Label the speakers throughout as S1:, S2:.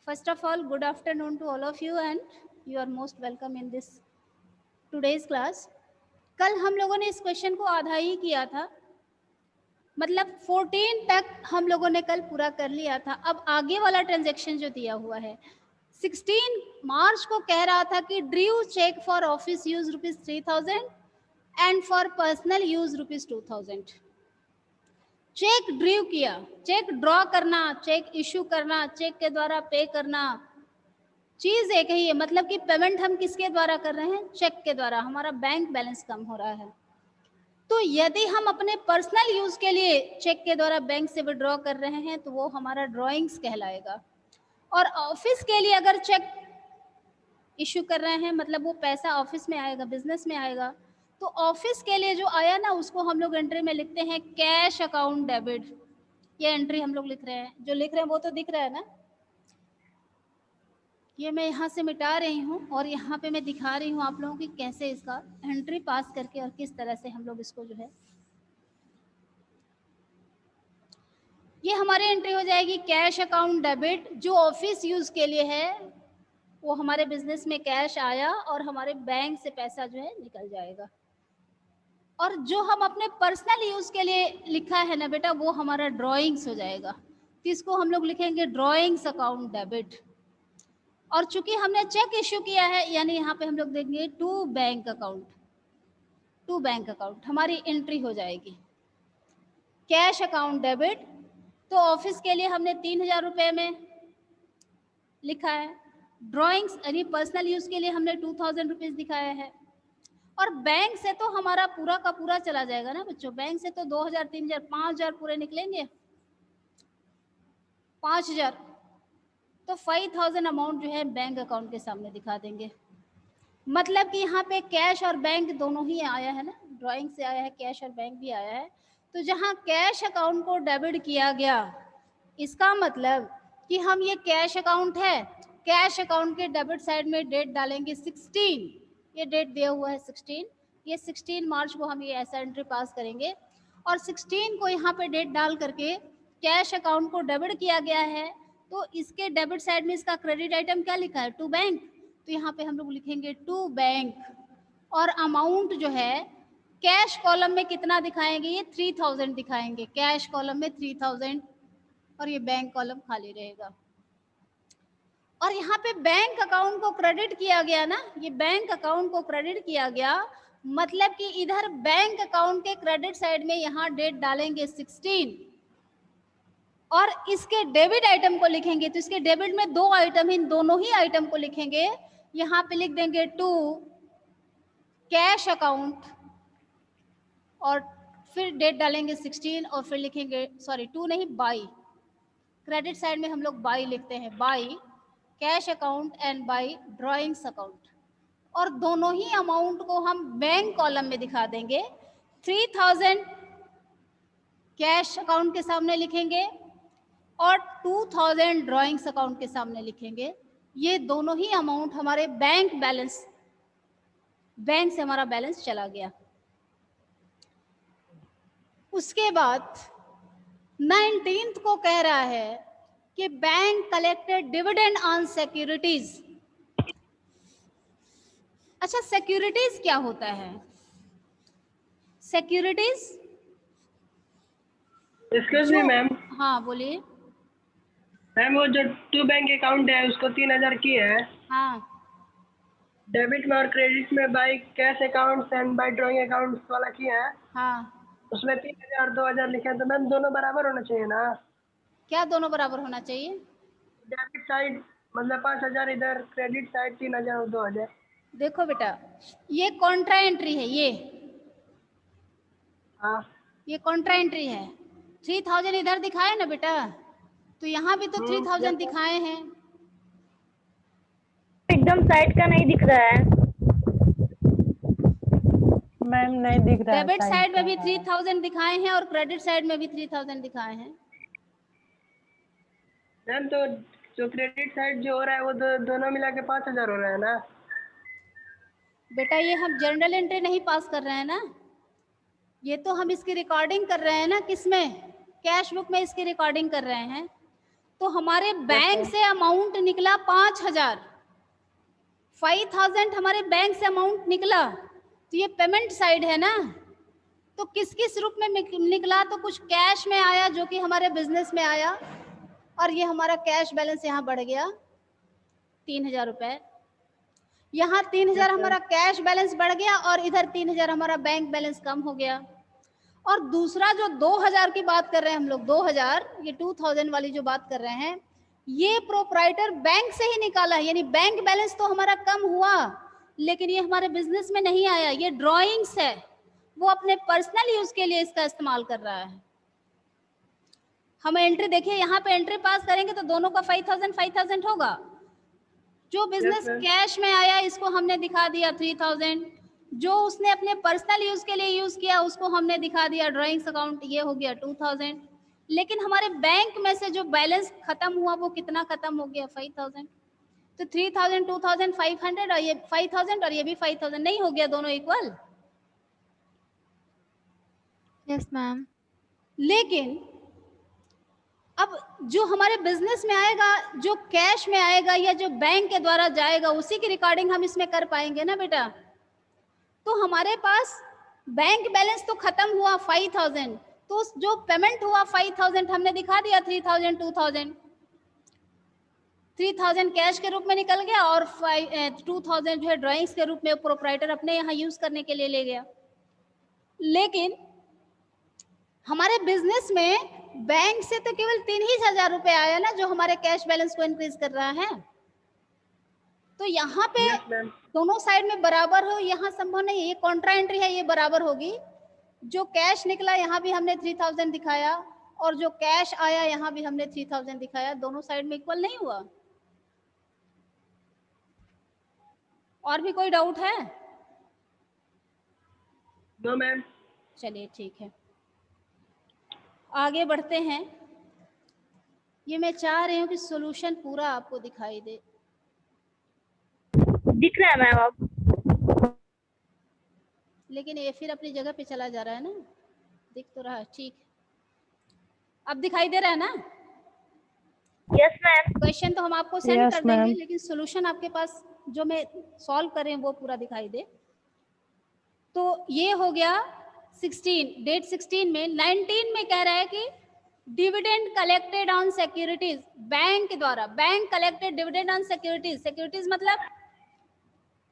S1: First of all, good afternoon to all of you and you are most welcome in this today's class. कल हम लोगों ने इस question को आधा ही किया था, मतलब 14 तक हम लोगों ने कल पूरा कर लिया था। अब आगे वाला ट्रांजैक्शन जो दिया हुआ है 16 मार्च को कह रहा था कि drew cheque for office use ₹3000 and for personal use ₹2000। Cheque drew किया, चेक ड्रॉ करना, चेक इशू करना, चेक के द्वारा पे करना, चीज एक ही है। मतलब कि पेमेंट हम किसके द्वारा कर रहे हैं? चेक के द्वारा। हमारा बैंक बैलेंस कम हो रहा है, तो यदि हम अपने पर्सनल यूज के लिए चेक के द्वारा बैंक से विड्रॉ कर रहे हैं तो वो हमारा ड्रॉइंग्स कहलाएगा। और ऑफिस के लिए अगर चेक इशू कर रहे हैं, मतलब वो पैसा ऑफिस में आएगा, बिजनेस में आएगा, तो ऑफिस के लिए जो आया ना उसको हम लोग एंट्री में लिखते हैं कैश अकाउंट डेबिट। ये एंट्री हम लोग लिख रहे हैं, जो लिख रहे हैं वो तो दिख रहा है ना। ये मैं यहाँ से मिटा रही हूँ और यहाँ पे मैं दिखा रही हूँ आप लोगों की कैसे इसका एंट्री पास करके और किस तरह से हम लोग इसको जो है, ये हमारी एंट्री हो जाएगी कैश अकाउंट डेबिट। जो ऑफिस यूज के लिए है वो हमारे बिजनेस में कैश आया और हमारे बैंक से पैसा जो है निकल जाएगा। और जो हम अपने पर्सनल यूज के लिए लिखा है ना बेटा, वो हमारा ड्रॉइंग्स हो जाएगा, तो इसको हम लोग लिखेंगे ड्रॉइंग्स अकाउंट डेबिट। और चूंकि हमने चेक इश्यू किया है यानी यहाँ पे हम लोग देंगे to bank account, to bank account हमारी एंट्री हो जाएगी कैश अकाउंट डेबिट। तो ऑफिस के लिए हमने 3000 रुपये में लिखा है, ड्रॉइंग्स यानी पर्सनल यूज के लिए हमने 2000 रुपीज दिखाया है। और बैंक से तो हमारा पूरा का पूरा चला जाएगा ना बच्चों, बैंक से तो 2000 3000 5000 पूरे निकलेंगे, 5000, तो 5000 अमाउंट जो है बैंक अकाउंट के सामने दिखा देंगे। मतलब कि यहाँ पे कैश और बैंक दोनों ही आया है ना, ड्राइंग से आया है कैश और बैंक भी आया है। तो जहाँ कैश अकाउंट को डेबिट किया गया, इसका मतलब कि हम ये कैश अकाउंट है, कैश अकाउंट के डेबिट साइड में डेट डालेंगे 16, ये डेट दिया हुआ है 16, ये 16 मार्च को हम ये ऐसा एंट्री पास करेंगे और 16 को यहाँ पे डेट डाल करके कैश अकाउंट को डेबिट किया गया है। तो इसके डेबिट साइड में इसका क्रेडिट आइटम क्या लिखा है? टू बैंक, तो यहाँ पे हम लोग लिखेंगे टू बैंक। और अमाउंट जो है कैश कॉलम में कितना दिखाएंगे? ये 3000 दिखाएंगे, कैश कॉलम में 3000 और ये बैंक कॉलम खाली रहेगा। और यहाँ पे बैंक अकाउंट को क्रेडिट किया गया ना, ये बैंक अकाउंट को क्रेडिट किया गया, मतलब कि इधर बैंक अकाउंट के क्रेडिट साइड में यहाँ डेट डालेंगे 16 और इसके डेबिट आइटम को लिखेंगे। तो इसके डेबिट में दो आइटम, इन दोनों ही आइटम को लिखेंगे। यहाँ पे लिख देंगे टू कैश अकाउंट और फिर डेट डालेंगे 16 और फिर लिखेंगे, सॉरी टू नहीं, बाई। क्रेडिट साइड में हम लोग बाई लिखते हैं, by cash account and by drawings account. और दोनों ही अमाउंट को हम बैंक कॉलम में दिखा देंगे। 3000 कैश अकाउंट के सामने लिखेंगे और 2000 ड्रॉइंग्स अकाउंट के सामने लिखेंगे। ये दोनों ही अमाउंट हमारे बैंक बैलेंस, बैंक से हमारा बैलेंस चला गया। उसके बाद 19 को कह रहा है कि bank collected dividend on securities. अच्छा, सिक्योरिटीज क्या होता है? Securities,
S2: excuse me ma'am.
S1: हाँ बोलिए
S2: मैम वो जो टू बैंक अकाउंट है उसको 3000 की है,
S1: हाँ
S2: डेबिट में और क्रेडिट में by cash account and by drawing account वाला किया है,
S1: हाँ।
S2: उसमें 3000 2000 लिखे हैं, तो मैम दोनों बराबर होना चाहिए ना?
S1: क्या दोनों बराबर होना चाहिए?
S2: डेबिट साइड मतलब 5000 इधर, क्रेडिट साइड 3000 और 2000।
S1: देखो बेटा, ये कॉन्ट्रा एंट्री है,
S2: हाँ
S1: ये कॉन्ट्रा एंट्री है। 3000 इधर दिखाए ना बेटा, तो यहाँ भी तो 3000 दिखाए हैं।
S3: एकदम साइड का नहीं दिख रहा है
S4: मैम, नहीं दिख रहा है।
S1: डेबिट साइड में भी 3000 दिखाए हैं और क्रेडिट साइड में भी 3000 दिखाए हैं।
S2: मैम तो जो क्रेडिट साइड जो हो रहा है वो दोनों मिला के 5000 हो रहा है ना?
S1: बेटा ये हम जर्नल एंट्री नहीं पास कर रहे हैं ना, ये तो हम इसकी रिकॉर्डिंग कर रहे हैं ना, किसमें? कैश बुक में इसकी रिकॉर्डिंग कर रहे हैं। तो हमारे बैंक से अमाउंट निकला 5,000, 5,000 हमारे बैंक से अमाउंट निकला, तो ये पेमेंट साइड है ना। तो किस किस रूप में निकला, तो कुछ कैश में आया जो कि हमारे बिजनेस में आया, और ये हमारा कैश बैलेंस यहाँ बढ़ गया 3,000 रुपए। यहाँ 3,000 हमारा कैश बैलेंस बढ़ गया और इधर 3,000 हमारा बैंक बैलेंस कम हो गया। और दूसरा जो 2,000 की बात कर रहे हैं हम लोग, 2,000, ये 2,000 वाली जो बात कर रहे हैं, ये प्रोप्राइटर बैंक से ही निकाला है, यानी बैंक बैलेंस तो हमारा कम हुआ लेकिन ये हमारे बिजनेस में नहीं आया। ये ड्राइंग्स है, वो अपने पर्सनल यूज के लिए इसका इस्तेमाल कर रहा है। हम एंट्री देखिए, यहाँ पे एंट्री पास करेंगे तो दोनों का 5,000 होगा। जो बिजनेस कैश में आया इसको हमने दिखा दिया 3,000, जो उसने अपने पर्सनल यूज के लिए यूज किया उसको हमने दिखा दिया ड्राइंग्स अकाउंट, ये हो गया 2,000। लेकिन हमारे बैंक में से जो बैलेंस खत्म हुआ वो कितना खत्म हो गया, 5,000। तो 3,000, 2,500 और ये 5,000 और ये भी 5,000, नहीं हो गया दोनों इक्वल?
S5: Yes ma'am.
S1: लेकिन अब जो हमारे बिजनेस में आएगा, जो कैश में आएगा या जो बैंक के द्वारा जाएगा, उसी की रिकॉर्डिंग हम इसमें कर पाएंगे ना बेटा। तो हमारे पास बैंक बैलेंस तो खत्म हुआ 5,000, तो जो पेमेंट हुआ 5,000 हमने दिखा दिया 3,000, 2,000। 3,000 कैश के रूप में निकल गया और 2,000 जो है ड्राइंग्स के रूप में प्रोप्राइटर अपने यहाँ यूज करने के लिए ले गया। लेकिन हमारे बिजनेस में बैंक से तो केवल 3,000 रुपए आया ना, जो हमारे कैश बैलेंस को इंक्रीज कर रहा है। तो यहाँ पे दोनों साइड में बराबर हो, यहाँ संभव नहीं है, ये कॉन्ट्रा एंट्री है, ये बराबर होगी। जो कैश निकला यहाँ भी हमने 3,000 दिखाया और जो कैश आया यहाँ भी हमने 3,000 दिखाया, दोनों साइड में इक्वल नहीं हुआ। और भी कोई डाउट है?
S2: No ma'am.
S1: चलिए ठीक है, आगे बढ़ते हैं। ये मैं चाह रही हूँ कि सॉल्यूशन पूरा आपको दिखाई दे।
S3: दिख रहा है मैम अब?
S1: लेकिन ये फिर अपनी जगह पे चला जा रहा है ना, दिख तो रहा है, ठीक है। अब दिखाई दे रहा है ना?
S3: Yes ma'am.
S1: क्वेश्चन तो हम आपको सेंड
S4: Yes,
S1: कर देंगे,
S4: ma'am.
S1: लेकिन सॉल्यूशन आपके पास जो मैं सॉल्व करें वो पूरा दिखाई दे। तो ये हो गया 16, डेट 16 में। 19 में कह रहा है कि dividend collected on securities, bank द्वारा, bank collected dividend on securities. Securities मतलब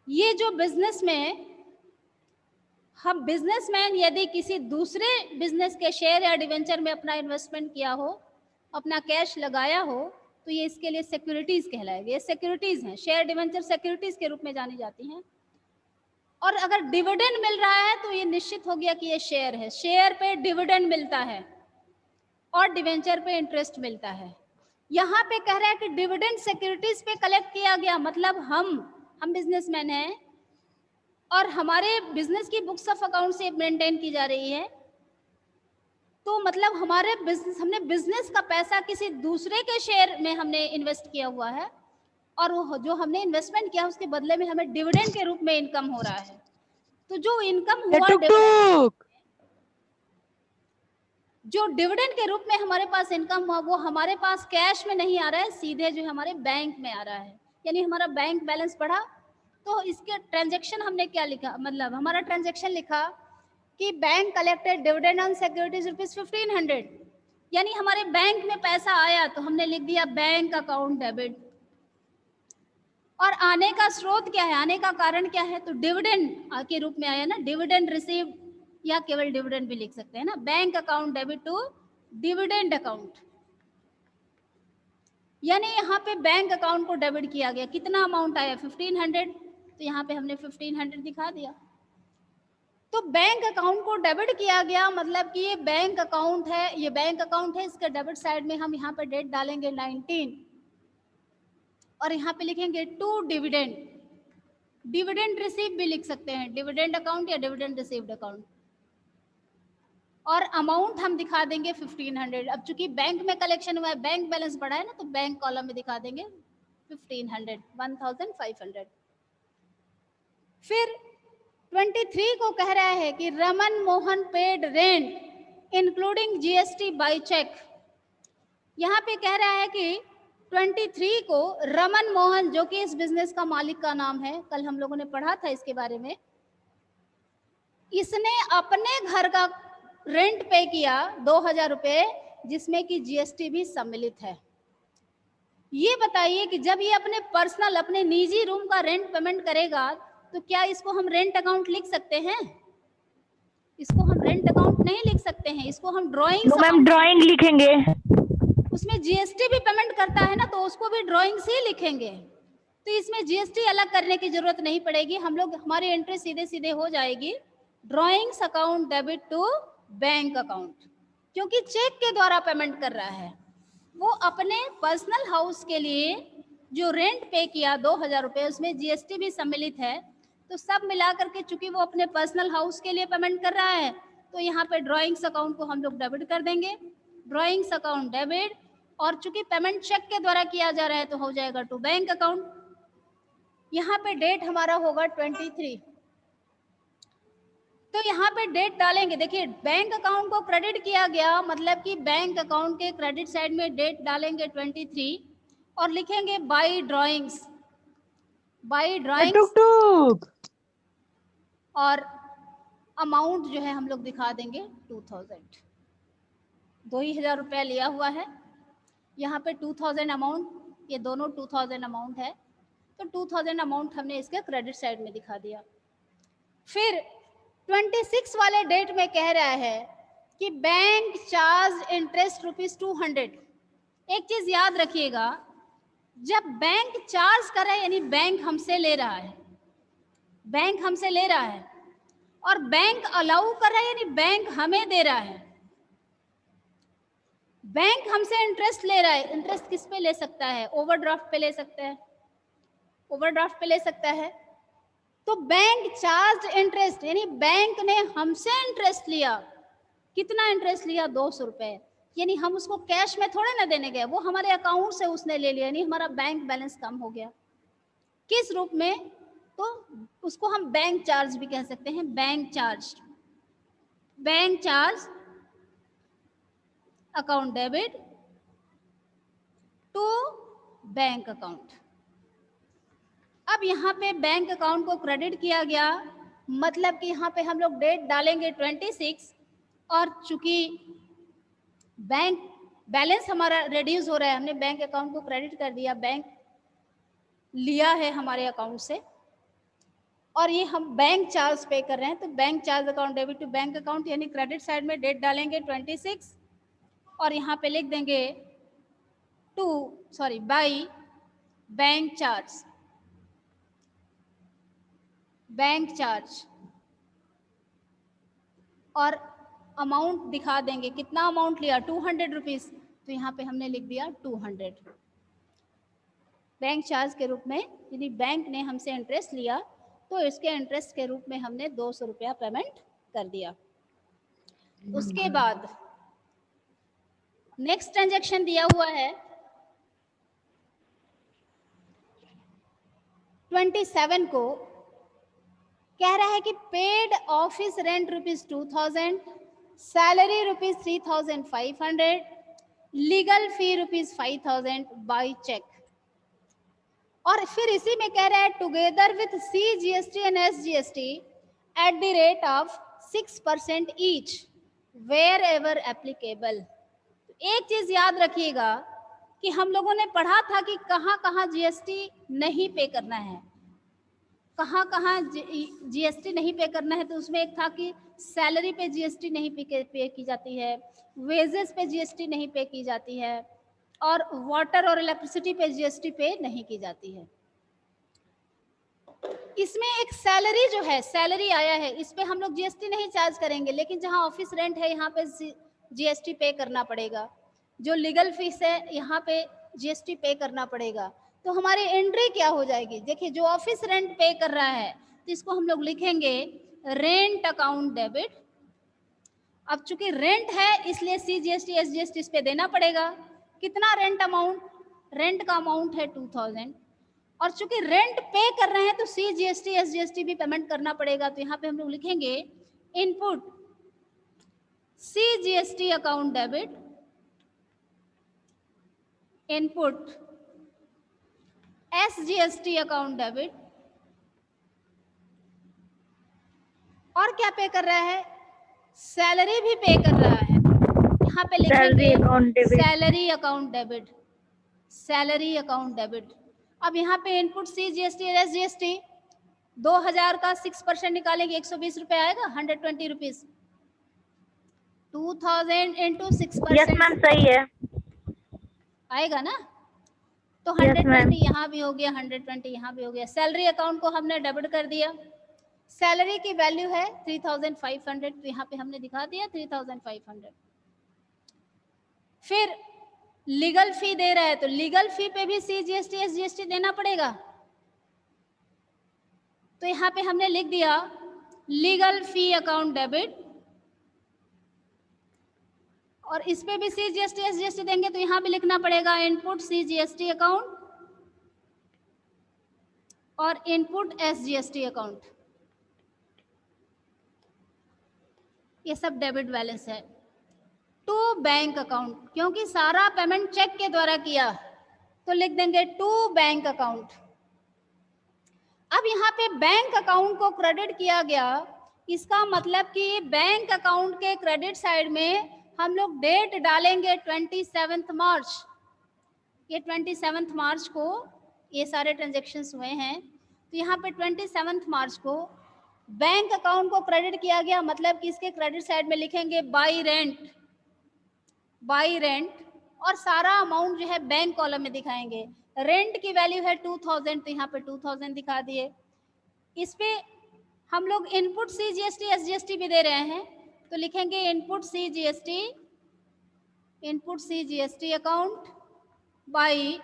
S1: ये जो बिजनेस में हम बिजनेसमैन यदि किसी दूसरे बिजनेस के शेयर या डिवेंचर में अपना इन्वेस्टमेंट किया हो, अपना कैश लगाया हो, तो ये इसके लिए सिक्योरिटीज कहलाएगी। ये सिक्योरिटीज हैं, शेयर डिवेंचर सिक्योरिटीज के रूप में जानी जाती हैं। और अगर डिविडेंड मिल रहा है तो ये निश्चित हो गया कि ये शेयर है, शेयर पे डिविडेंड मिलता है और डिवेंचर पे इंटरेस्ट मिलता है। यहाँ पे कह रहा है कि डिविडेंड सिक्योरिटीज पे कलेक्ट किया गया, मतलब हम बिजनेसमैन हैं और हमारे बिजनेस की बुक्स ऑफ अकाउंट से मेंटेन की जा रही है। तो मतलब हमारे बिजनेस, हमने बिजनेस का पैसा किसी दूसरे के शेयर में हमने इन्वेस्ट किया हुआ है और वो जो हमने इन्वेस्टमेंट किया उसके बदले में हमें डिविडेंड के रूप में इनकम हो रहा है। तो जो इनकम हुआ, जो डिविडेंड के रूप में हमारे पास इनकम हुआ, वो हमारे पास कैश में नहीं आ रहा है, सीधे जो हमारे बैंक में आ रहा है। यानी हमारा बैंक बैलेंस बढ़ा। तो इसके ट्रांजैक्शन हमने क्या लिखा, मतलब हमारा ट्रांजैक्शन लिखा कि bank collected dividend on securities ₹1,500, यानी हमारे बैंक में पैसा आया तो हमने लिख दिया बैंक अकाउंट डेबिट। और आने का स्रोत क्या है, आने का कारण क्या है, तो डिविडेंड के रूप में आया ना, डिविडेंड रिसीव्ड, या केवल डिविडेंड भी लिख सकते हैं ना, bank account debit to dividend account. यानी यहाँ पे बैंक अकाउंट को डेबिट किया गया। कितना अमाउंट आया, 1,500, तो यहाँ पे हमने 1,500 दिखा दिया। तो बैंक अकाउंट को डेबिट किया गया, मतलब कि ये बैंक अकाउंट है, ये बैंक अकाउंट है, इसके डेबिट साइड में हम यहाँ पे डेट डालेंगे 19 और यहाँ पे लिखेंगे टू डिविडेंड। डिविडेंड रिसीव भी लिख सकते हैं, डिविडेंड अकाउंट या डिविडेंड रिसीव्ड अकाउंट। और अमाउंट हम दिखा देंगे 1,500। अब चूंकि बैंक में कलेक्शन हुआ है, बैंक बैलेंस बढ़ा है ना, तो बैंक कॉलम में दिखा देंगे 1,500, 1,500। फिर 23 को कह रहा है कि Raman Mohan paid rent including GST by cheque. यहाँ पे कह रहा है कि 23 को रमन मोहन, जो कि इस बिजनेस का मालिक का नाम है, कल हम लोगों ने पढ़ा था इसके बारे में, इसने अपने घर का रेंट पे किया 2000 रुपये, जिसमें कि जीएसटी भी सम्मिलित है। ये बताइए कि जब ये अपने पर्सनल, अपने निजी रूम का रेंट पेमेंट करेगा तो क्या इसको हम रेंट अकाउंट लिख सकते हैं? इसको हम रेंट अकाउंट नहीं लिख सकते हैं, इसको हम ड्राइंग।
S3: नो मैम, ड्राइंग लिखेंगे।
S1: उसमें जीएसटी भी पेमेंट करता है ना, तो उसको भी ड्राइंग से ही लिखेंगे। तो इसमें जीएसटी अलग करने की जरूरत नहीं पड़ेगी, हम लोग, हमारी एंट्री सीधे सीधे हो जाएगी drawings account debit to bank account, क्योंकि चेक के द्वारा पेमेंट कर रहा है। वो अपने पर्सनल हाउस के लिए जो रेंट पे किया 2000 रुपये, उसमें जीएसटी भी सम्मिलित है। तो सब मिलाकर के चूंकि वो अपने पर्सनल हाउस के लिए पेमेंट कर रहा है, तो यहाँ पे ड्राइंग्स अकाउंट को हम लोग डेबिट कर देंगे, ड्राइंग्स अकाउंट डेबिट। और चूंकि पेमेंट चेक के द्वारा किया जा रहा है तो हो जाएगा टू बैंक अकाउंट। यहाँ पे डेट हमारा होगा 23। तो यहाँ पे डेट डालेंगे। देखिए, बैंक अकाउंट को क्रेडिट किया गया, मतलब कि बैंक अकाउंट के क्रेडिट साइड में डेट डालेंगे 23 और लिखेंगे बाई ड्राइंग्स, बाई ड्राइंग्स।
S4: टुक
S1: और अमाउंट जो है हम लोग दिखा देंगे 2000। 2000 रुपया लिया हुआ है, यहाँ पे 2000 अमाउंट, ये दोनों 2000 अमाउंट है, तो 2000 अमाउंट हमने इसके क्रेडिट साइड में दिखा दिया। फिर 26 वाले डेट में कह रहा है कि बैंक चार्ज इंटरेस्ट ₹200। एक चीज याद रखिएगा, जब बैंक चार्ज कर रहा है यानी बैंक हमसे ले रहा है, बैंक हमसे ले रहा है, और बैंक अलाउ कर रहा है यानी बैंक हमें दे रहा है। बैंक हमसे इंटरेस्ट ले रहा है, इंटरेस्ट किस पे ले सकता है? ओवरड्राफ्ट पे ले सकता है, ओवरड्राफ्ट पे ले सकता है। तो बैंक चार्ज इंटरेस्ट यानी बैंक ने हमसे इंटरेस्ट लिया। कितना इंटरेस्ट लिया? 200 रुपए। यानी हम उसको कैश में थोड़े ना देने गए, वो हमारे अकाउंट से उसने ले लिया, यानी हमारा बैंक बैलेंस कम हो गया। किस रूप में? तो उसको हम बैंक चार्ज भी कह सकते हैं, bank charge. Bank charge account debit to bank account. अब यहाँ पे बैंक अकाउंट को क्रेडिट किया गया, मतलब कि यहाँ पे हम लोग डेट डालेंगे 26, और चूंकि बैंक बैलेंस हमारा रिड्यूस हो रहा है, हमने बैंक अकाउंट को क्रेडिट कर दिया, बैंक लिया है हमारे अकाउंट से, और ये हम बैंक चार्ज पे कर रहे हैं, तो bank charge account debit to bank account, यानी क्रेडिट साइड में डेट डालेंगे 26 और यहाँ पे लिख देंगे by bank charge, bank charge, और अमाउंट दिखा देंगे, कितना अमाउंट लिया? 200 रुपीज़, तो यहाँ पे हमने लिख दिया 200 बैंक चार्ज के रूप में, यदि बैंक ने हमसे इंटरेस्ट लिया तो इसके इंटरेस्ट के रूप में हमने 200 रुपया पेमेंट कर दिया। उसके बाद नेक्स्ट ट्रांजैक्शन दिया हुआ है 27 को, कह रहा है कि paid office rent ₹2000, salary ₹3500, legal fee ₹5000 by cheque. और फिर इसी में कह रहा है together with CGST and SGST at the rate of 6% each wherever applicable. एक चीज याद रखिएगा कि हम लोगों ने पढ़ा था कि कहाँ कहाँ GST नहीं पे करना है, कहाँ कहाँ GST नहीं पे करना है। तो उसमें एक था कि सैलरी पे GST नहीं पे की जाती है, वेजेस पे GST नहीं पे की जाती है, और वाटर और इलेक्ट्रिसिटी पे GST पे नहीं की जाती है। इसमें एक सैलरी जो है, सैलरी आया है, इस पे हम लोग GST नहीं चार्ज करेंगे, लेकिन जहाँ ऑफिस रेंट है यहाँ पे GST पे करना पड़ेगा। जो लीगल फीस है यहाँ पे GST पे करना पड़ेगा। तो हमारी एंट्री क्या हो जाएगी? देखिए, जो ऑफिस रेंट पे कर रहा है तो इसको हम लोग लिखेंगे रेंट अकाउंट डेबिट। अब चूंकि रेंट है इसलिए CGST SGST इस पे देना पड़ेगा। कितना रेंट अमाउंट? रेंट का अमाउंट है 2000, और चूंकि रेंट पे कर रहे हैं तो CGST SGST भी पेमेंट करना पड़ेगा। तो यहाँ पे हम लोग लिखेंगे input CGST account debit input SGST account debit, और क्या पे कर रहा है, सैलरी भी पे कर रहा है। यहाँ पे लिखेंगे salary account debit, salary account debit. अब यहाँ पे इनपुट CGST और SGST 2000 का 6% निकालेंगे, 120 रुपए आएगा, 120 रुपीज। 2000 इंटू 6%
S3: यस मैम सही है।
S1: आएगा ना, तो
S3: Yes,
S1: 120
S3: ma'am.
S1: यहाँ भी हो गया, 120 यहाँ भी हो गया। सैलरी अकाउंट को हमने डेबिट कर दिया। सैलरी की वैल्यू है 3500, तो यहाँ पे हमने दिखा दिया 3500। फिर लीगल फी दे रहा है, तो लीगल फी पे भी CGST SGST देना पड़ेगा। तो यहाँ पे हमने लिख दिया लीगल फी अकाउंट डेबिट, और इस पे भी CGST SGST देंगे, तो यहाँ भी लिखना पड़ेगा इनपुट CGST अकाउंट और इनपुट SGST अकाउंट। ये सब डेबिट बैलेंस है। टू बैंक अकाउंट, क्योंकि सारा पेमेंट चेक के द्वारा किया, तो लिख देंगे टू बैंक अकाउंट। अब यहाँ पे बैंक अकाउंट को क्रेडिट किया गया, इसका मतलब कि बैंक अकाउंट के क्रेडिट साइड में हम लोग डेट डालेंगे 27 मार्च। ये 27 मार्च को ये सारे ट्रांजेक्शन्स हुए हैं, तो यहाँ पे 27 मार्च को बैंक अकाउंट को क्रेडिट किया गया, मतलब कि इसके क्रेडिट साइड में लिखेंगे बाई रेंट, बाई रेंट, और सारा अमाउंट जो है बैंक कॉलम में दिखाएंगे। रेंट की वैल्यू है 2000, तो यहाँ पे 2000 दिखा दिए। इस पे हम लोग इनपुट CGST SGST भी दे रहे हैं, तो लिखेंगे input CGST account by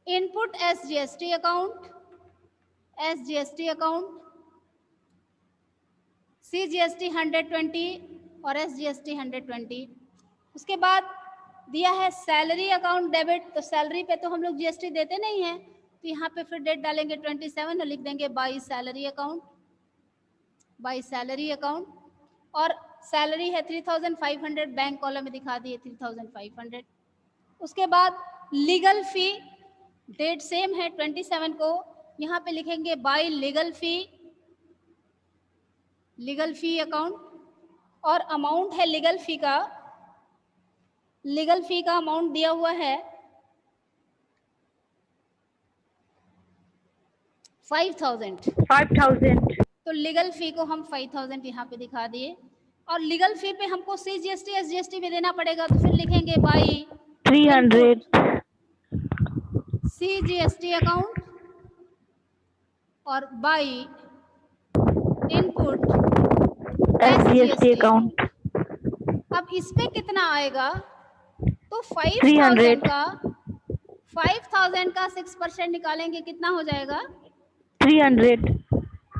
S1: input SGST account, SGST account, CGST 120 और SGST 120। उसके बाद दिया है सैलरी अकाउंट डेबिट, तो सैलरी पे तो हम लोग GST देते नहीं हैं, तो यहाँ पे फिर डेट डालेंगे 27 और लिख देंगे by salary account, by salary account. और सैलरी है 3500, बैंक कॉलम में दिखा दिए 3500। उसके बाद लीगल फी, डेट सेम है 27 को, यहाँ पे लिखेंगे by legal fee, legal fee account, और अमाउंट है लीगल फी का, लीगल फी का अमाउंट दिया हुआ है 5000। तो लीगल फी को हम 5000 यहाँ पे दिखा दिए, और लीगल फी पे हमको CGST SGST भी देना पड़ेगा, तो फिर लिखेंगे बाई
S3: 300
S1: CGST अकाउंट और बाई इनपुट
S3: SGST अकाउंट।
S1: अब इस पे कितना आएगा, तो
S3: 300
S1: 5000 का 6% निकालेंगे, कितना हो जाएगा,
S3: 300।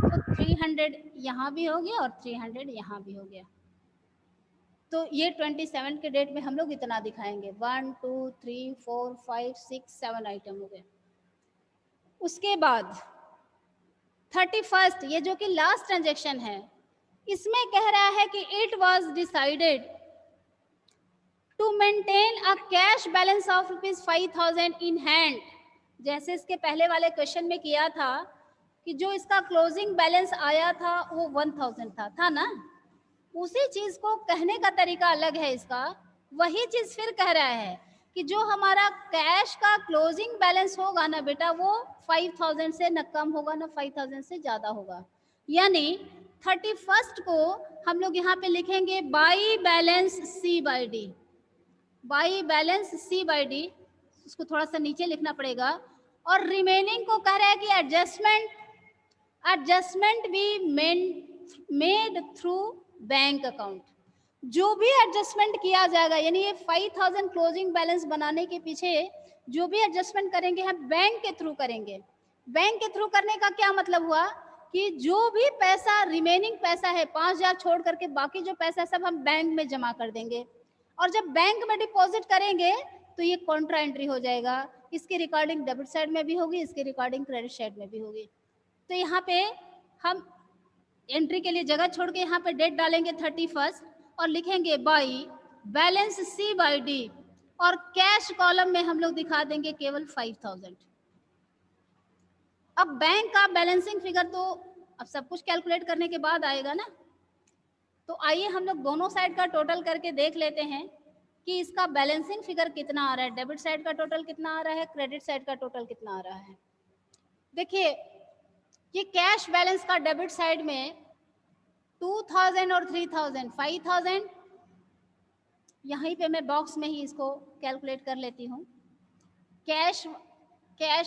S1: तो 300 यहाँ भी हो गया और 300 यहाँ भी हो गया। तो ये 27 के डेट में हम लोग इतना दिखाएंगे, 1 2 3 4 5 6 7 आइटम हो गए। उसके बाद 31, ये जो कि लास्ट ट्रांजेक्शन है, इसमें कह रहा है कि it was decided to maintain a cash balance of ₹5000 in hand. जैसे इसके पहले वाले क्वेश्चन में किया था कि जो इसका क्लोजिंग बैलेंस आया था वो 1000 था ना, उसी चीज को कहने का तरीका अलग है इसका। वही चीज फिर कह रहा है कि जो हमारा कैश का क्लोजिंग बैलेंस होगा ना बेटा, वो 5000 से न कम होगा ना 5000 से ज्यादा होगा। यानी 31 को हम लोग यहाँ पे लिखेंगे by balance C/D, by balance C/D, उसको थोड़ा सा नीचे लिखना पड़ेगा। और रिमेनिंग को कह रहा है कि एडजस्टमेंट भी मेड थ्रू बैंक अकाउंट। जो भी एडजस्टमेंट किया जाएगा, यानी ये 5000 क्लोजिंग बैलेंस बनाने के पीछे जो भी एडजस्टमेंट करेंगे हम बैंक के थ्रू करेंगे। बैंक के थ्रू करने का क्या मतलब हुआ कि जो भी पैसा रिमेनिंग पैसा है 5000 छोड़ करके बाकी जो पैसा सब हम बैंक में जमा कर देंगे, और जब बैंक में डिपॉजिट करेंगे तो ये कॉन्ट्रा एंट्री हो जाएगा। इसकी रिकॉर्डिंग डेबिट साइड में भी होगी, इसकी रिकॉर्डिंग क्रेडिट साइड में भी होगी। तो यहाँ पे हम एंट्री के लिए जगह छोड़ के यहाँ पे डेट डालेंगे 31 और लिखेंगे बाई बैलेंस C/D और कैश कॉलम में हम लोग दिखा देंगे केवल 5000। अब बैंक का बैलेंसिंग फिगर तो अब सब कुछ कैलकुलेट करने के बाद आएगा ना, तो आइए हम लोग दोनों साइड का टोटल करके देख लेते हैं कि इसका बैलेंसिंग फिगर कितना आ रहा है, डेबिट साइड का टोटल कितना आ रहा है, क्रेडिट साइड का टोटल कितना आ रहा है। देखिए ये कैश बैलेंस का डेबिट साइड में 2000 और 3000, 5000, यहीं पे मैं बॉक्स में ही इसको कैलकुलेट कर लेती हूँ। कैश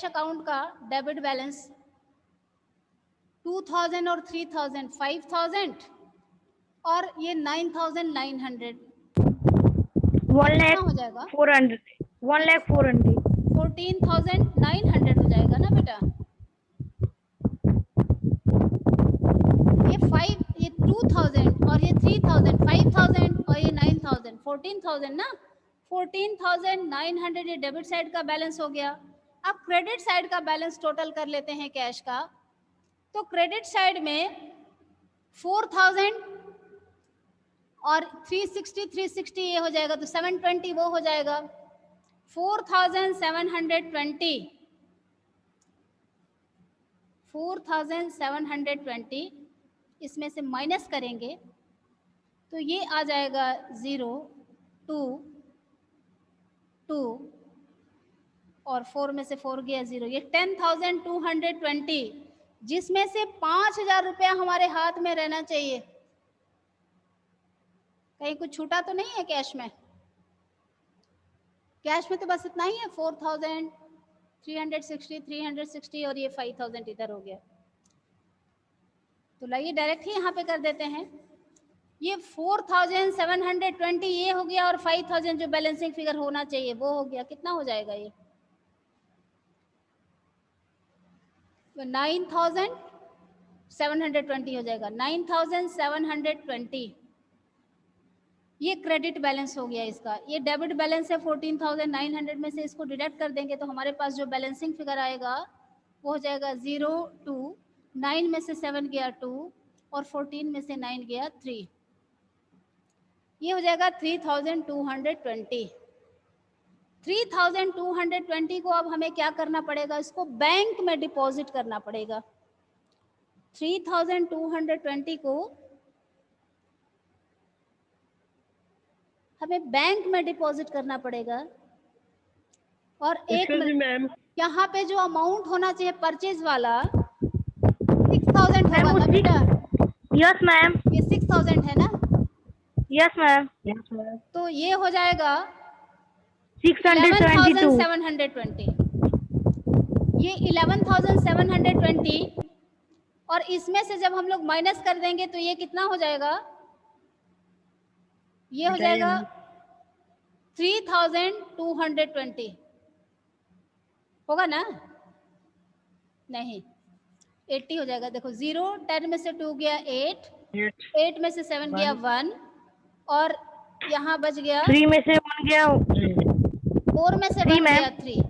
S1: अकाउंट का डेबिट बैलेंस 2000 और 3000, 5000 और ये 9900,
S3: 1,00,000
S1: हो जाएगा
S3: 400, 1,00,400,
S1: 14,900 हो जाएगा ना बेटा। ये 2000 और ये 3000, 5000 और ये 9000, 14,000 ना, 14,900 ये डेबिट साइड का बैलेंस हो गया। अब क्रेडिट साइड का बैलेंस टोटल कर लेते हैं कैश का। तो क्रेडिट साइड में 4000 और 360 ये हो जाएगा, तो 720 वो हो जाएगा। 4,720 इसमें से माइनस करेंगे तो ये आ जाएगा 0, 2, 2 और 4 में से 4 गया 0, ये 10,220, जिसमें से 5,000 रुपया हमारे हाथ में रहना चाहिए। कहीं कुछ छूटा तो नहीं है कैश में? कैश में तो बस इतना ही है, 4,360 और ये 5,000 इधर हो गया। तो लाइए डायरेक्ट ही यहाँ पे कर देते हैं। ये 4,720 ये हो गया और 5,000 जो बैलेंसिंग फिगर होना चाहिए वो हो गया। कितना हो जाएगा ये? 9,720 हो जाएगा। 9,720 ये क्रेडिट बैलेंस हो गया इसका। ये डेबिट बैलेंस है 14,900 में से इसको डिडक्ट कर देंगे तो हमारे पास जो बैलेंसिंग फिगर आएगा वो हो जाएगा 0, 2, 9 में से 7 गया 2 और 14 में से 9 गया 3, ये हो जाएगा 3,220। 3,220 को अब हमें क्या करना पड़ेगा? इसको बैंक में डिपॉजिट करना पड़ेगा। 3,220 को हमें बैंक में डिपॉजिट करना पड़ेगा। और एक
S2: मैम,
S1: यहाँ पे जो अमाउंट होना चाहिए परचेज वाला 6,000 होगा ना बेटा?
S3: यस मैम,
S1: ये 6,000 है ना?
S3: यस मैम,
S1: तो ये हो जाएगा
S3: 672,
S1: 11,720। ये 11,720 और इसमें से जब हम लोग माइनस कर देंगे तो ये कितना हो जाएगा? ये हो जाएगा 3,220 होगा ना? नहीं, 80 हो जाएगा। देखो 0, 10 में से 2 गया 8, 8 में से 7 गया 1 और यहाँ बच गया
S3: 3 में से 1 गया
S1: 4 में से 1 गया 3,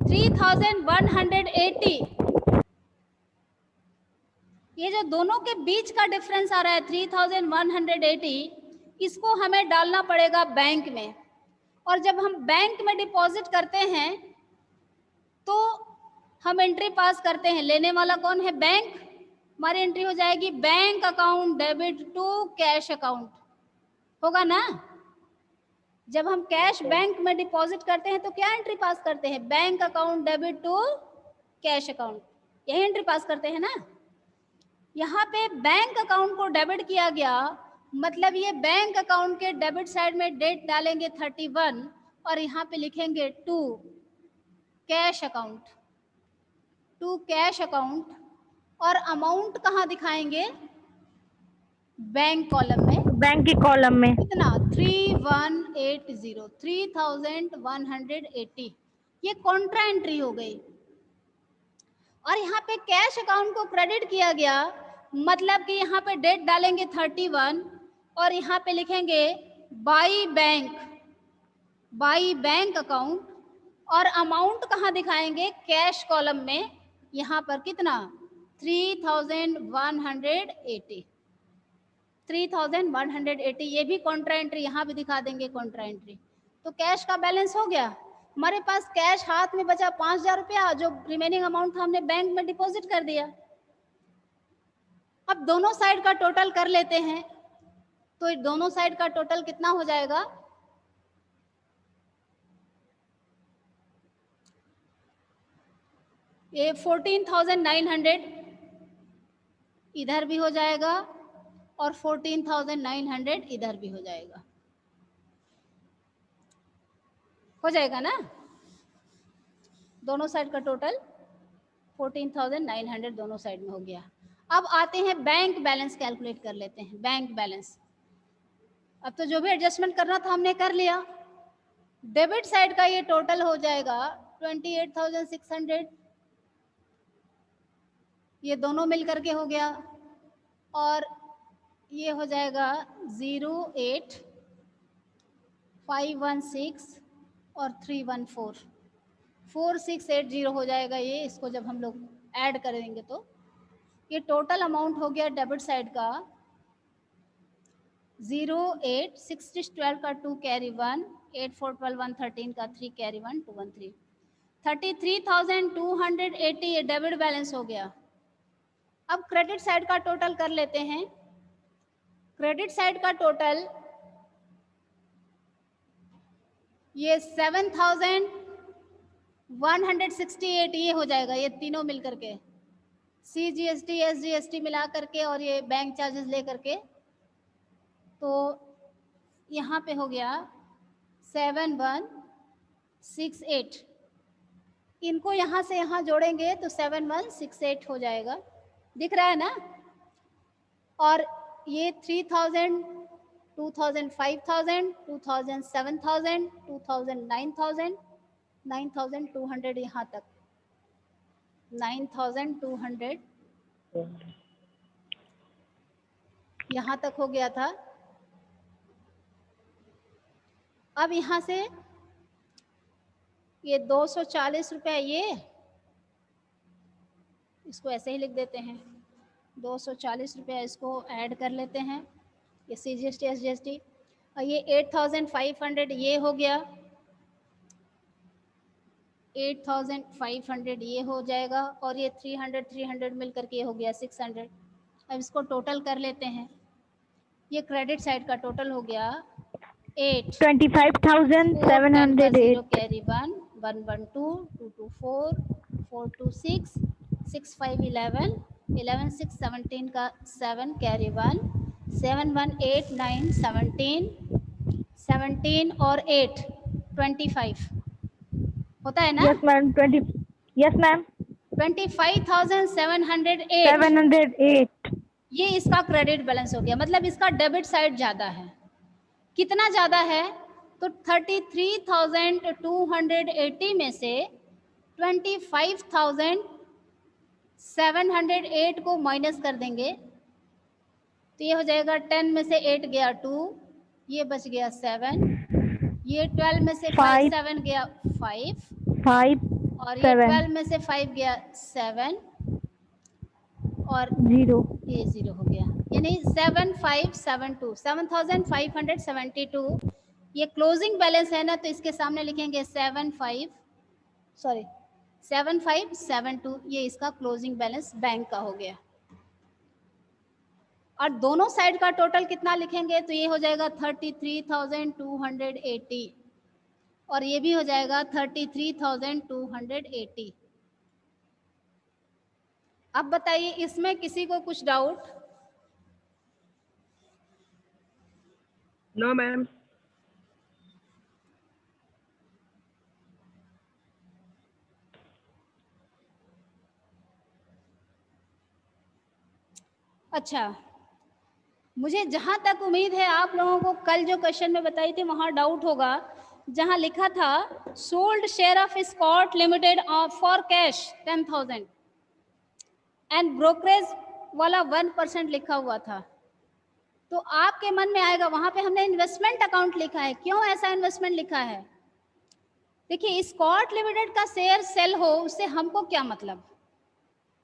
S1: 3,180। ये जो दोनों के बीच का डिफरेंस आ रहा है 3,180, इसको हमें डालना पड़ेगा बैंक में। और जब हम बैंक में डिपॉजिट करते हैं तो हम एंट्री पास करते हैं। लेने वाला कौन है? बैंक। हमारी एंट्री हो जाएगी bank account debit to cash account, होगा ना? जब हम कैश बैंक में डिपॉजिट करते हैं तो क्या एंट्री पास करते हैं? Bank account debit to cash account, यही एंट्री पास करते हैं ना? यहाँ पे बैंक अकाउंट को डेबिट किया गया, मतलब ये बैंक अकाउंट के डेबिट साइड में डेट डालेंगे 31 और यहाँ पे लिखेंगे to cash account, to cash account. और अमाउंट कहाँ दिखाएंगे? बैंक कॉलम में,
S3: बैंक के कॉलम में।
S1: कितना? 3,180, 3,180। ये कॉन्ट्रा एंट्री हो गई। और यहाँ पे कैश अकाउंट को क्रेडिट किया गया, मतलब कि यहाँ पे डेट डालेंगे 31 और यहाँ पे लिखेंगे बाई बैंक अकाउंट। और अमाउंट कहाँ दिखाएंगे? कैश कॉलम में। यहाँ पर कितना? 3,180, 3,180। ये भी कॉन्ट्रा एंट्री, यहाँ भी दिखा देंगे कॉन्ट्रा एंट्री। तो तो कैश का बैलेंस हो गया। हमारे पास कैश हाथ में बचा 5,000 रुपया, जो रिमेनिंग अमाउंट था हमने बैंक में डिपॉजिट कर दिया। अब दोनों साइड का टोटल कर लेते हैं, तो दोनों साइड का टोटल कितना हो जाएगा, ये 14,900 इधर भी हो जाएगा और 14,900 इधर भी हो जाएगा। हो जाएगा ना, दोनों साइड का टोटल 14,900 दोनों साइड में हो गया। अब आते हैं बैंक बैलेंस कैलकुलेट कर लेते हैं। बैंक बैलेंस, अब तो जो भी एडजस्टमेंट करना था हमने कर लिया। डेबिट साइड का ये टोटल हो जाएगा 28,600, ये दोनों मिल करके हो गया। और ये हो जाएगा 08,516 और 314, 4680 हो जाएगा ये। इसको जब हम लोग ऐड करेंगे तो ये टोटल अमाउंट हो गया डेबिट साइड का 08, 6 12 का 2 कैरी 1, 8 4 12 113 का 3 कैरी 1 213, 33,280 ये डेबिट बैलेंस हो गया। अब क्रेडिट साइड का टोटल कर लेते हैं। क्रेडिट साइड का टोटल ये 7,168 ये हो जाएगा, ये तीनों मिल करके, CGST SGST मिला करके और ये बैंक चार्जेस ले करके, तो यहाँ पे हो गया 7168। इनको यहाँ से यहाँ जोड़ेंगे तो 7168 हो जाएगा, दिख रहा है ना। और ये 3,000, 2,000, 5,000, 2,000, 7,000, 2,000, 9,000, 9,200 यहाँ तक, 9,200 यहाँ तक हो गया था। अब यहाँ से ये 240 रुपया, ये इसको ऐसे ही लिख देते हैं, 240 रुपया इसको ऐड कर लेते हैं, ये CGST SGST। और ये 8,500 ये हो गया, 8,500 ये हो जाएगा। और ये 300 मिल करके ये हो गया 600। अब इसको टोटल कर लेते हैं। ये क्रेडिट साइड का टोटल हो गया
S3: 25,708
S1: कैरी 1, 112, 224, 426, 65 11, 11 6 17 का 7 कैरी 1, 7 1 8 9 17, 17 और 8 25 होता है ना।
S3: यस मैम, 20, यस मैम,
S1: 25,708
S3: 708
S1: ये इसका क्रेडिट बैलेंस हो गया। मतलब इसका डेबिट साइड ज़्यादा है। कितना ज़्यादा है, तो 33,280 में से 25,708 को माइनस कर देंगे तो ये हो जाएगा 10 में से 8 गया 2, ये बच गया 7, ये 12 में से 5 7 गया 5,
S3: 5
S1: और ये
S3: 7
S1: 12 में से 5 गया 7 और
S3: 0
S1: ये 0 हो गया, यानी 7572, 7,572 ये क्लोजिंग बैलेंस है ना, तो इसके सामने लिखेंगे 7572, ये इसका क्लोजिंग बैलेंस बैंक का हो गया। और दोनों साइड का टोटल कितना लिखेंगे तो ये हो जाएगा 33,280 और ये भी हो जाएगा 33,280। अब बताइए इसमें किसी को कुछ डाउट?
S2: No ma'am.
S1: अच्छा, मुझे जहां तक उम्मीद है आप लोगों को कल जो क्वेश्चन में बताई थी वहां डाउट होगा, जहां लिखा था sold share of Scott limited for cash 10,000 and brokerage वाला 1% लिखा हुआ था। तो आपके मन में आएगा वहां पे हमने इन्वेस्टमेंट अकाउंट लिखा है, क्यों ऐसा इन्वेस्टमेंट लिखा है? देखिए, स्कॉट लिमिटेड का शेयर सेल हो उससे हमको क्या मतलब,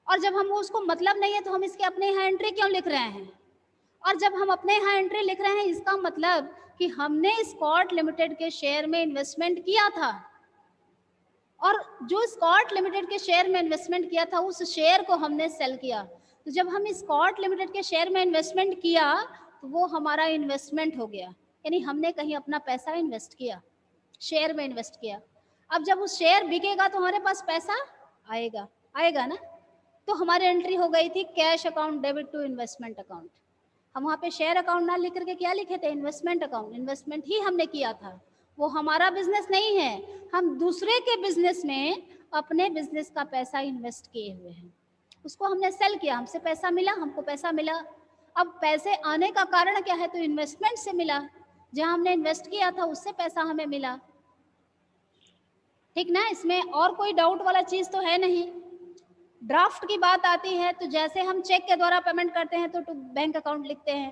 S1: और जब हमको उसको मतलब नहीं है तो हम इसके अपने यहाँ एंट्री क्यों लिख रहे हैं? और जब हम अपने यहाँ एंट्री लिख रहे हैं इसका मतलब कि हमने स्कॉट लिमिटेड के शेयर में इन्वेस्टमेंट किया था, और जो स्कॉट लिमिटेड के शेयर में इन्वेस्टमेंट किया था उस शेयर को हमने सेल किया। तो जब हम स्कॉट लिमिटेड के शेयर में इन्वेस्टमेंट किया तो वो हमारा इन्वेस्टमेंट हो गया, यानी हमने कहीं अपना पैसा इन्वेस्ट किया, शेयर में इन्वेस्ट किया। अब जब उस शेयर बिकेगा तो हमारे पास पैसा आएगा ना। तो हमारी एंट्री हो गई थी cash account debit to investment account. हम वहाँ पे शेयर अकाउंट ना लिख करके क्या लिखे थे, इन्वेस्टमेंट अकाउंट। इन्वेस्टमेंट ही हमने किया था, वो हमारा बिजनेस नहीं है, हम दूसरे के बिजनेस में अपने बिजनेस का पैसा इन्वेस्ट किए हुए हैं, उसको हमने सेल किया, हमसे पैसा मिला, हमको पैसा मिला। अब पैसे आने का कारण क्या है, तो इन्वेस्टमेंट से मिला, जहां हमने इन्वेस्ट किया था उससे पैसा हमें मिला। ठीक ना, इसमें और कोई डाउट वाला चीज तो है नहीं। ड्राफ्ट की बात आती है तो जैसे हम चेक के द्वारा पेमेंट करते हैं तो बैंक अकाउंट लिखते हैं,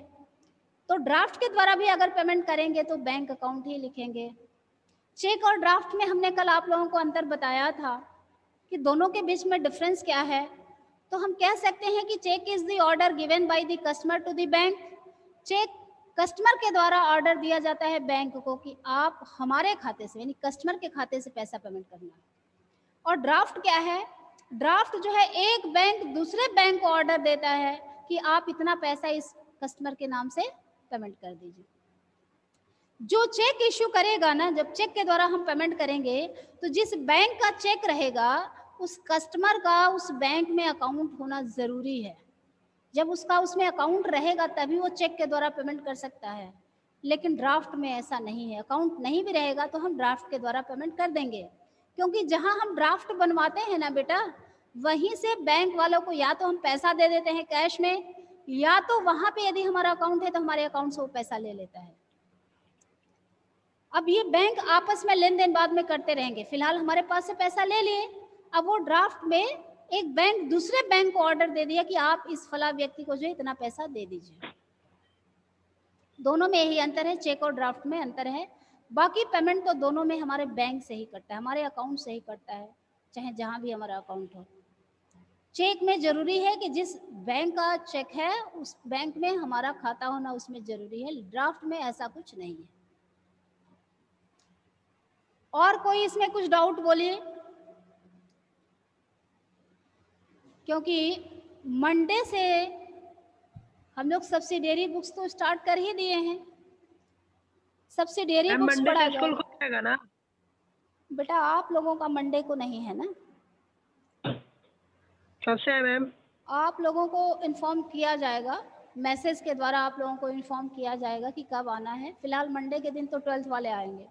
S1: तो ड्राफ्ट के द्वारा भी अगर पेमेंट करेंगे तो बैंक अकाउंट ही लिखेंगे। चेक और ड्राफ्ट में हमने कल आप लोगों को अंतर बताया था कि दोनों के बीच में डिफरेंस क्या है। तो हम कह सकते हैं कि cheque is the order given by the customer to the bank. Cheque customer के द्वारा ऑर्डर दिया जाता है बैंक को कि आप हमारे खाते से, यानी कस्टमर के खाते से पैसा पेमेंट करना। और ड्राफ्ट क्या है, ड्राफ्ट जो है एक बैंक दूसरे बैंक को ऑर्डर देता है कि आप इतना पैसा इस कस्टमर के नाम से पेमेंट कर दीजिए। जो चेक इश्यू करेगा ना, जब चेक के द्वारा हम पेमेंट करेंगे तो जिस बैंक का चेक रहेगा उस कस्टमर का उस बैंक में अकाउंट होना जरूरी है। जब उसका उसमें अकाउंट रहेगा तभी वो चेक के द्वारा पेमेंट कर सकता है, लेकिन ड्राफ्ट में ऐसा नहीं है। अकाउंट नहीं भी रहेगा तो हम ड्राफ्ट के द्वारा पेमेंट कर देंगे, क्योंकि जहां हम ड्राफ्ट बनवाते हैं ना बेटा, वहीं से बैंक वालों को या तो हम पैसा दे देते हैं कैश में, या तो वहां पे यदि हमारा अकाउंट है तो हमारे अकाउंट से वो पैसा ले लेता है। अब ये बैंक आपस में लेन देन बाद में करते रहेंगे, फिलहाल हमारे पास से पैसा ले लिए, अब वो ड्राफ्ट में एक बैंक दूसरे बैंक को ऑर्डर दे दिया कि आप इस फला व्यक्ति को जो इतना पैसा दे दीजिए। दोनों में यही अंतर है, चेक और ड्राफ्ट में अंतर है। बाकी पेमेंट तो दोनों में हमारे बैंक से ही कटता है, हमारे अकाउंट से ही कटता है, चाहे जहां भी हमारा अकाउंट हो। चेक में जरूरी है कि जिस बैंक का चेक है उस बैंक में हमारा खाता होना उसमें जरूरी है, ड्राफ्ट में ऐसा कुछ नहीं है। और कोई इसमें कुछ डाउट बोलिए, क्योंकि मंडे से हम लोग सब्सिडियरी बुक्स तो स्टार्ट कर ही दिए हैं। सब्सिडियरी बुक्स पढ़ा
S2: स्कूल खुलेगा ना
S1: बेटा, आप लोगों का मंडे को नहीं है ना?
S2: कब से है मैम?
S1: आप लोगों को इन्फॉर्म किया जाएगा, मैसेज के द्वारा आप लोगों को इन्फॉर्म किया जाएगा कि कब आना है। फिलहाल मंडे के दिन तो 12th वाले आएंगे,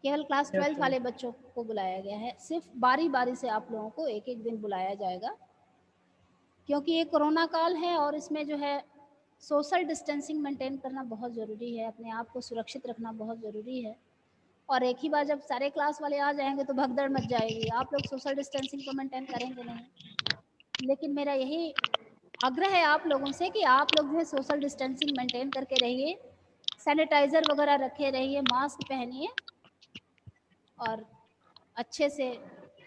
S1: केवल क्लास 12th वाले बच्चों को बुलाया गया है। सिर्फ बारी बारी से आप लोगों को एक एक दिन बुलाया जाएगा, क्योंकि ये कोरोना काल है और इसमें जो है सोशल डिस्टेंसिंग मेंटेन करना बहुत ज़रूरी है, अपने आप को सुरक्षित रखना बहुत ज़रूरी है। और एक ही बार जब सारे क्लास वाले आ जाएंगे तो भगदड़ मच जाएगी, आप लोग सोशल डिस्टेंसिंग को मेंटेन करेंगे नहीं। लेकिन मेरा यही आग्रह है आप लोगों से कि आप लोग जो है सोशल डिस्टेंसिंग मेंटेन करके रहिए, सैनिटाइज़र वगैरह रखे रहिए, मास्क पहनिए और अच्छे से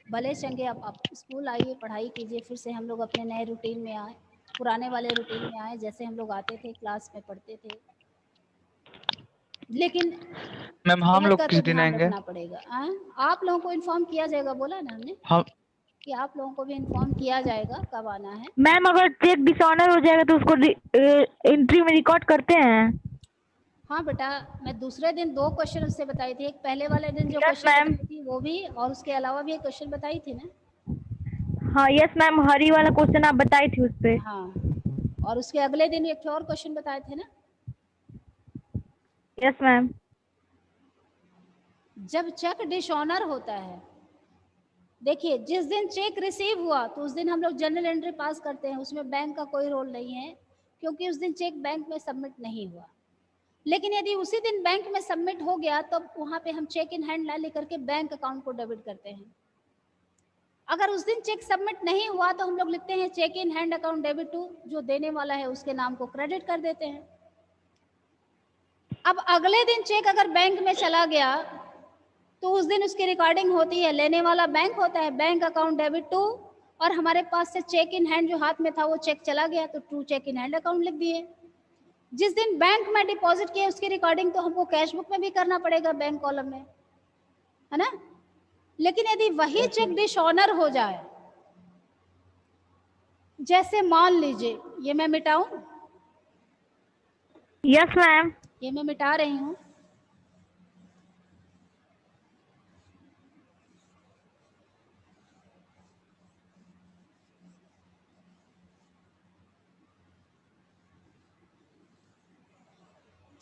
S1: भले चंगे आप स्कूल आइए, पढ़ाई कीजिए, फिर से हम लोग अपने नए रूटीन में आए, पुराने वाले रूटीन में आए, जैसे हम लोग आते थे क्लास में पढ़ते थे। लेकिन
S6: मैम हम लोग किस दिन आएंगे?
S1: रखना पड़ेगा। आप लोगों को इन्फॉर्म किया जाएगा, बोला ना हमने
S6: हम
S1: कि आप लोगों को भी इन्फॉर्म किया जाएगा कब आना है।
S3: मैम अगर चेक डिसऑनर हो जाएगा तो उसको एंट्री में रिकॉर्ड करते हैं?
S1: हाँ बेटा, मैं दूसरे दिन 2 क्वेश्चन उससे बताई थी, एक पहले वाले दिन जो
S3: Yes,
S1: क्वेश्चन
S3: ma'am.
S1: बताई थी वो भी, और उसके अलावा भी एक क्वेश्चन बताई थी ना।
S3: हाँ यस मैम, हरी वाला क्वेश्चन आप बताई थी उस पे।
S1: हाँ, और उसके अगले दिन एक और क्वेश्चन बताए थे ना।
S3: Yes ma'am.
S1: जब चेक डिसऑनर होता है, देखिए जिस दिन चेक रिसीव हुआ तो उस दिन हम लोग जनरल एंट्री पास करते हैं, उसमें बैंक का कोई रोल नहीं है, क्योंकि उस दिन चेक बैंक में सबमिट नहीं हुआ। लेकिन यदि उसी दिन बैंक में सबमिट हो गया तो वहां पे हम चेक इन हैंड ना लेकर के बैंक अकाउंट को डेबिट करते हैं। अगर उस दिन चेक सबमिट नहीं हुआ तो हम लोग लिखते हैं cheque in hand account debit to, जो देने वाला है उसके नाम को क्रेडिट कर देते हैं। अब अगले दिन चेक अगर बैंक में चला गया तो उस दिन उसकी रिकॉर्डिंग होती है, लेने वाला बैंक होता है, बैंक अकाउंट डेबिट टू और हमारे पास से चेक इन हैंड जो हाथ में था वो चेक चला गया, तो true cheque in hand account लिख दिए। जिस दिन बैंक में डिपॉजिट किए उसकी रिकॉर्डिंग तो हमको कैश बुक में भी करना पड़ेगा, बैंक कॉलम में, है ना। लेकिन यदि वही चेक डिसऑनर हो जाए, जैसे मान लीजिए ये मैं मिटाऊं,
S3: यस मैम।
S1: ये मैं मिटा रही हूं,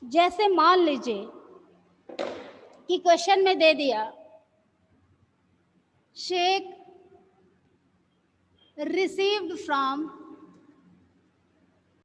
S1: जैसे मान लीजिए कि क्वेश्चन में दे दिया चेक रिसीव्ड फ्रॉम